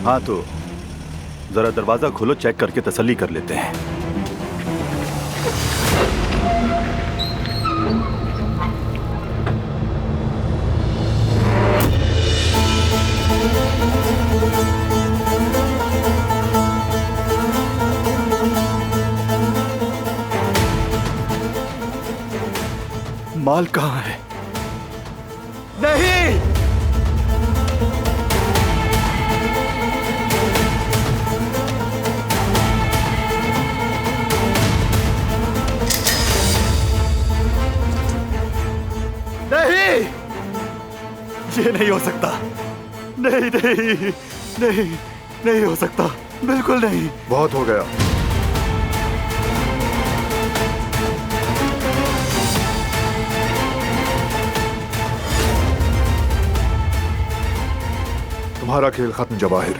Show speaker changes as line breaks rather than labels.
हाँ तो जरा दरवाजा खोलो, चेक करके तसल्ली कर लेते हैं। माल कहाँ है? नहीं, नहीं, ये नहीं हो सकता। नहीं नहीं नहीं, नहीं हो सकता, बिल्कुल नहीं।
बहुत हो गया। तुम्हारा खेल खत्म जवाहिर।